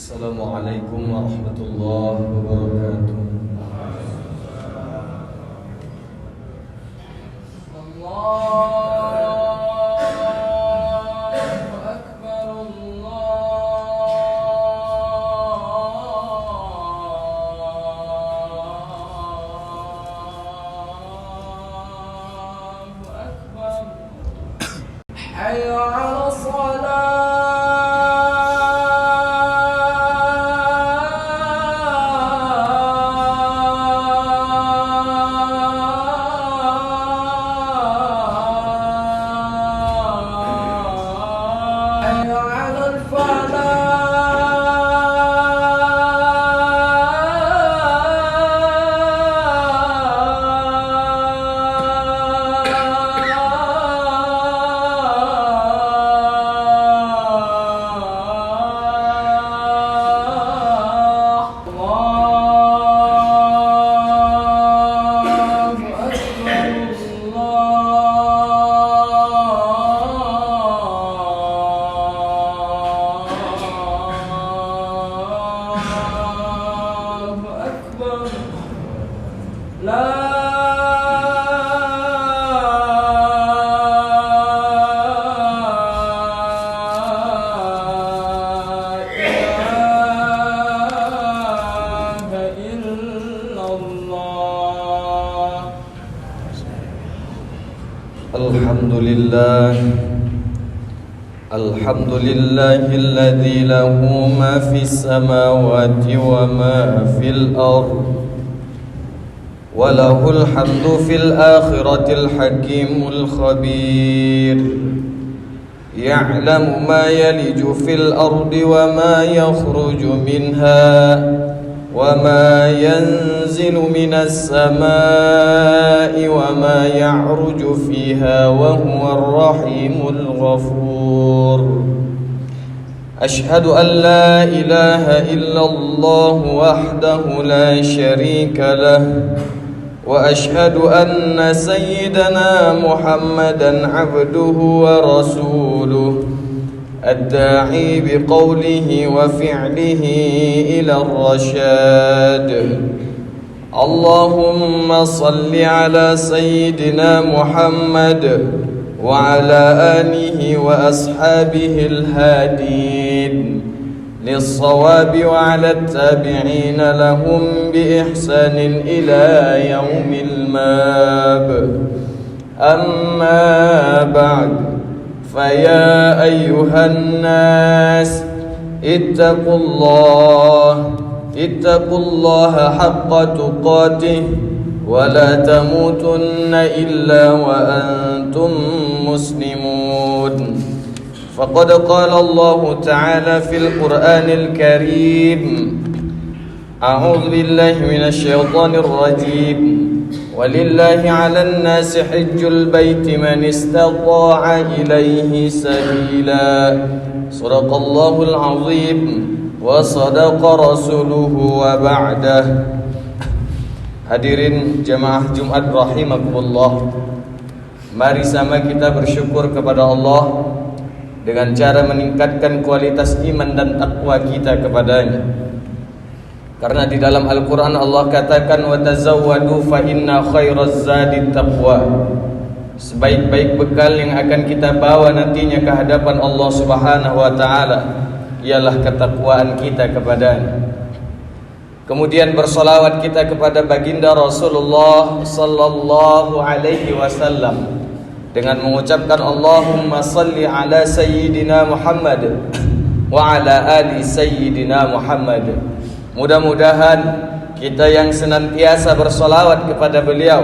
Assalamualaikum warahmatullahi wabarakatuh. الحمد لله الذي له ما في السماوات وما في الأرض وله الحمد في الآخرة الحكيم الخبير يعلم ما يلج في الأرض وما يخرج منها وما ينزل من السماء وما يعرج فيها وهو الرحيم الغفور أشهد أن لا إله إلا الله وحده لا شريك له وأشهد أن سيدنا محمدا عبده ورسوله الداعي بقوله وفعله إلى الرشاد اللهم صل على سيدنا محمد وعلى آله وأصحابه الهادين للصواب وعلى التابعين لهم بإحسان إلى يوم المآب أما بعد فيا أيها الناس اتقوا الله حق تقاته ولا تموتن إلا وأنتم مسلمون فقد قال الله تعالى في القرآن الكريم أعوذ بالله من الشيطان الرجيم ولله على الناس حج البيت من استطاع إليه سبيلا صدق الله العظيم وصدق رسوله وبعده. Hadirin jamaah Jumat rahimakumullah, mari sama kita bersyukur kepada Allah dengan cara meningkatkan kualitas iman dan takwa kita kepadanya. Karena di dalam Al-Quran Allah katakan wa tazawwadu fa inna khairaz zadi taqwa. Sebaik-baik bekal yang akan kita bawa nantinya ke hadapan Allah Subhanahu wa taala ialah ketakwaan kita kepadanya. Kemudian bersolawat kita kepada baginda Rasulullah sallallahu alaihi wasallam dengan mengucapkan Allahumma salli ala sayyidina Muhammad wa ala ali sayyidina Muhammad. Mudah-mudahan kita yang senantiasa bersolawat kepada beliau,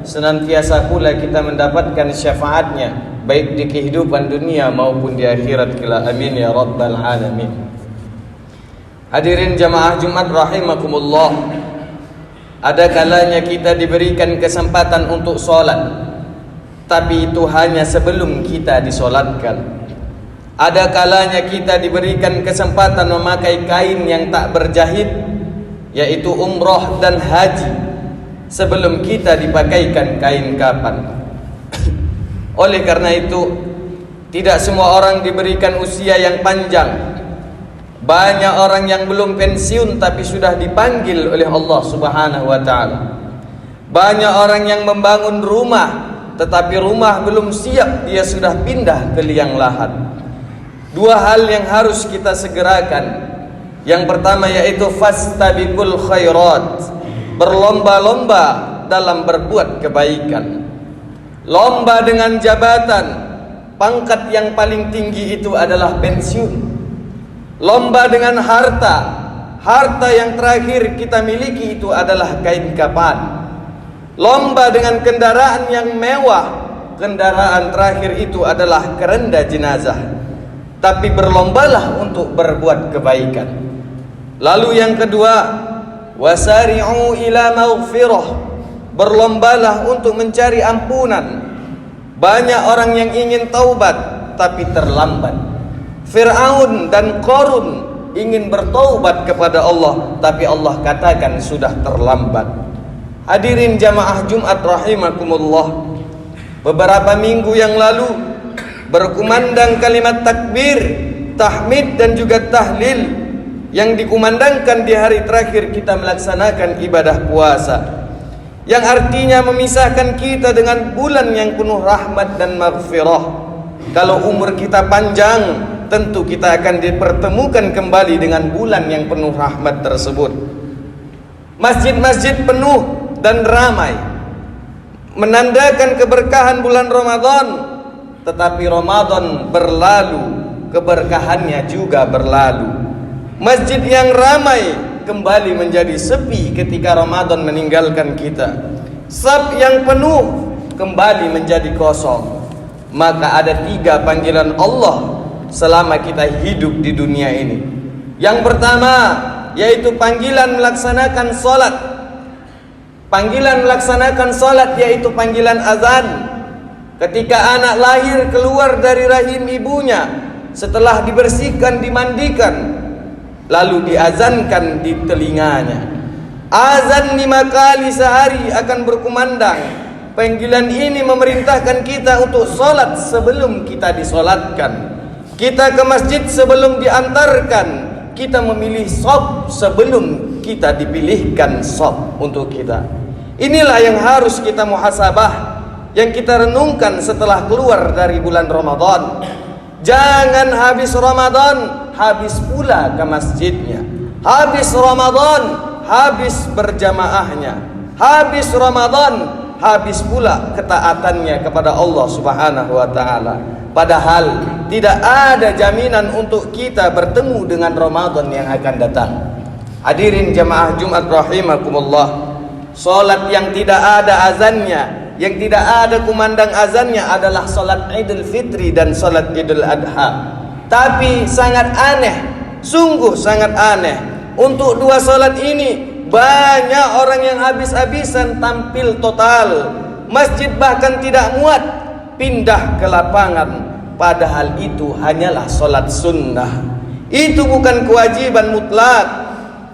senantiasa pula kita mendapatkan syafaatnya baik di kehidupan dunia maupun di akhirat kelak. Amin ya rabbal alamin. Hadirin jamaah Jumat rahimakumullah, ada kalanya kita diberikan kesempatan untuk sholat, tapi itu hanya sebelum kita disolatkan. Ada kalanya kita diberikan kesempatan memakai kain yang tak berjahit, yaitu umroh dan haji, sebelum kita dipakaikan kain kapan. Oleh karena itu, tidak semua orang diberikan usia yang panjang Banyak orang yang belum pensiun tapi sudah dipanggil oleh Allah Subhanahu wa ta'ala. Banyak orang yang membangun rumah tetapi rumah belum siap, dia sudah pindah ke liang lahat. Dua hal yang harus kita segerakan. Yang pertama yaitu fastabiqul khairat, berlomba-lomba dalam berbuat kebaikan. Lomba dengan jabatan, pangkat yang paling tinggi itu adalah pensiun. Lomba dengan harta, harta yang terakhir kita miliki itu adalah kain kafan. Lomba dengan kendaraan yang mewah, kendaraan terakhir itu adalah kerenda jenazah. Tapi berlombalah untuk berbuat kebaikan. Lalu yang kedua, wasari'u ila maghfirah, berlombalah untuk mencari ampunan. Banyak orang yang ingin taubat tapi terlambat. Fir'aun dan Qarun ingin bertaubat kepada Allah, tapi Allah katakan sudah terlambat. Hadirin jamaah Jumat rahimakumullah, beberapa minggu yang lalu berkumandang kalimat takbir, tahmid dan juga tahlil yang dikumandangkan di hari terakhir kita melaksanakan ibadah puasa, yang artinya memisahkan kita dengan bulan yang penuh rahmat dan maghfirah. Kalau umur kita panjang, tentu kita akan dipertemukan kembali dengan bulan yang penuh rahmat tersebut. Masjid-masjid penuh dan ramai, menandakan keberkahan bulan Ramadan. Tetapi Ramadan berlalu, keberkahannya juga berlalu. Masjid yang ramai kembali menjadi sepi ketika Ramadan meninggalkan kita. Shaf yang penuh kembali menjadi kosong. Maka ada 3 panggilan Allah selama kita hidup di dunia ini. Yang pertama yaitu panggilan melaksanakan salat. Panggilan melaksanakan salat yaitu panggilan azan. Ketika anak lahir keluar dari rahim ibunya, setelah dibersihkan, dimandikan, lalu diazankan di telinganya. Azan 5 kali sehari akan berkumandang. Panggilan ini memerintahkan kita untuk salat sebelum kita disolatkan. Kita ke masjid sebelum diantarkan. Kita memilih shaf sebelum kita dipilihkan shaf untuk kita. Inilah yang harus kita muhasabah, yang kita renungkan setelah keluar dari bulan Ramadan. Jangan habis Ramadan habis pula ke masjidnya. Habis Ramadan habis berjamaahnya. Habis Ramadan habis pula ketaatannya kepada Allah Subhanahu wa ta'ala. Padahal tidak ada jaminan untuk kita bertemu dengan Ramadan yang akan datang. Hadirin jamaah Jumat rahimakumullah, salat yang tidak ada azannya, yang tidak ada kumandang azannya adalah salat Idul Fitri dan salat Idul Adha. Tapi sangat aneh, sungguh sangat aneh, untuk 2 salat ini banyak orang yang habis-habisan tampil total. Masjid bahkan tidak muat, pindah ke lapangan. Padahal itu hanyalah salat sunnah. Itu bukan kewajiban mutlak.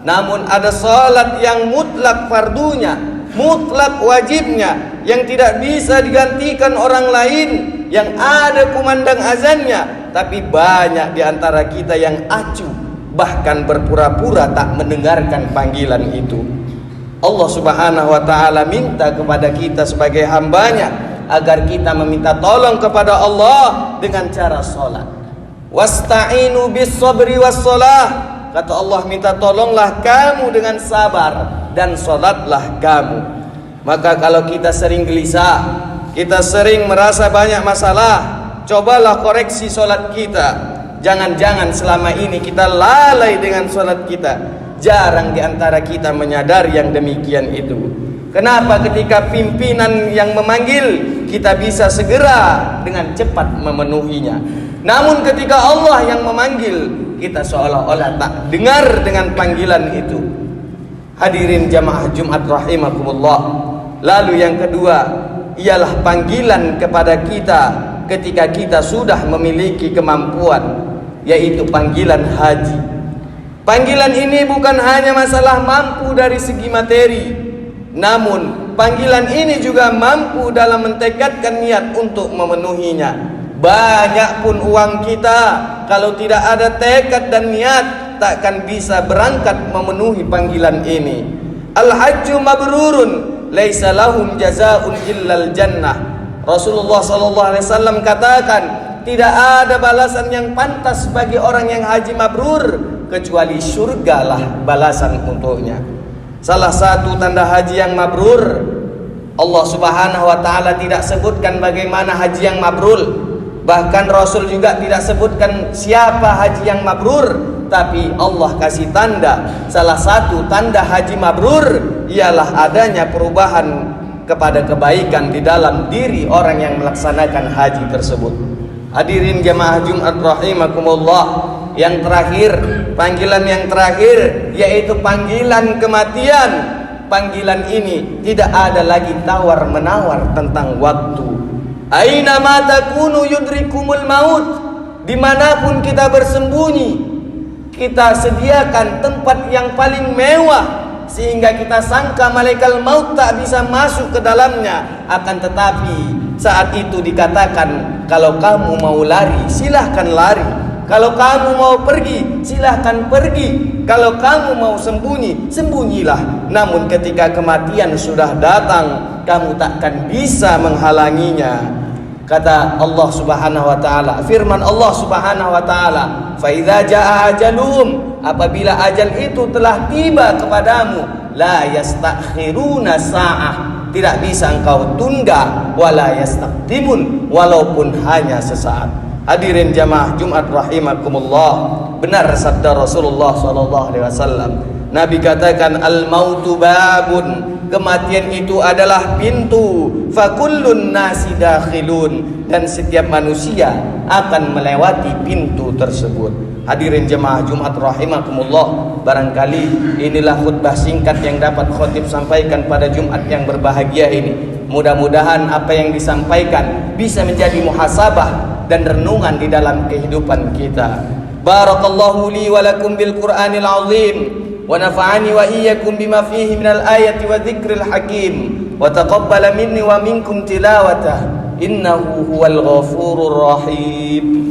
Namun ada salat yang mutlak fardunya, mutlak wajibnya, yang tidak bisa digantikan orang lain, yang ada kumandang azannya. Tapi banyak di antara kita yang acuh, bahkan berpura-pura tak mendengarkan panggilan itu. Allah Subhanahu wa ta'ala minta kepada kita sebagai hambanya agar kita meminta tolong kepada Allah dengan cara salat. Wasta'inu bis sabri was salah. Kata Allah, minta tolonglah kamu dengan sabar dan salatlah kamu. Maka kalau kita sering gelisah, kita sering merasa banyak masalah, cobalah koreksi salat kita. Jangan-jangan selama ini kita lalai dengan salat kita. Jarang di antara kita menyadari yang demikian itu. Kenapa ketika pimpinan yang memanggil, kita bisa segera dengan cepat memenuhinya. Namun ketika Allah yang memanggil, kita seolah-olah tak dengar dengan panggilan itu. Hadirin jamaah Jumat rahimakumullah. Lalu yang kedua ialah panggilan kepada kita ketika kita sudah memiliki kemampuan, yaitu panggilan haji. Panggilan ini bukan hanya masalah mampu dari segi materi, namun panggilan ini juga mampu dalam mentekadkan niat untuk memenuhinya. Banyak pun uang kita, kalau tidak ada tekad dan niat, takkan bisa berangkat memenuhi panggilan ini. Al-hajju mabrurun laisa lahum jazaa'un illal jannah. Rasulullah sallallahu alaihi wasallam katakan, tidak ada balasan yang pantas bagi orang yang haji mabrur kecuali surgalah balasan untuknya. Salah satu tanda haji yang mabrur, Allah Subhanahu wa taala tidak sebutkan bagaimana haji yang mabrur. Bahkan Rasul juga tidak sebutkan siapa haji yang mabrur, tapi Allah kasih tanda. Salah satu tanda haji mabrur ialah adanya perubahan kepada kebaikan di dalam diri orang yang melaksanakan haji tersebut. Hadirin jemaah Jumat rahimakumullah, yang terakhir, panggilan yang terakhir yaitu panggilan kematian. Panggilan ini tidak ada lagi tawar-menawar tentang waktu. Aina ma takunu yudrikumul maut. Dimanapun kita bersembunyi, kita sediakan tempat yang paling mewah sehingga kita sangka malaikat maut tak bisa masuk ke dalamnya. Akan tetapi saat itu dikatakan, kalau kamu mau lari silahkan lari, kalau kamu mau pergi silahkan pergi, kalau kamu mau sembunyi sembunyilah. Namun ketika kematian sudah datang, kamu takkan bisa menghalanginya. Kata Allah Subhanahu wa taala, firman Allah Subhanahu wa taala, fa idza jaa ajaluhum, apabila ajal itu telah tiba kepadamu, la yastakhiruna sa'ah, tidak bisa engkau tunda, wala yastaqdimun, walaupun hanya sesaat. Hadirin jamaah Jumat rahimakumullah, benar sabda Rasulullah sallallahu alaihi wasallam. Nabi katakan, al mautu babun, kematian itu adalah pintu, fakullun nasi dakhilun, dan setiap manusia akan melewati pintu tersebut. Hadirin jemaah Jumat rahimakumullah, barangkali inilah khutbah singkat yang dapat khotib sampaikan pada Jumat yang berbahagia ini. Mudah-mudahan apa yang disampaikan bisa menjadi muhasabah dan renungan di dalam kehidupan kita. Barakallahu li wa lakum bil Qur'anil azim, wa nafa'ani wa iyyakum bima fihi minal ayati wa dzikril hakim, wa taqabbala minni wa minkum tilawatah, innahu huwal ghafurur rahim.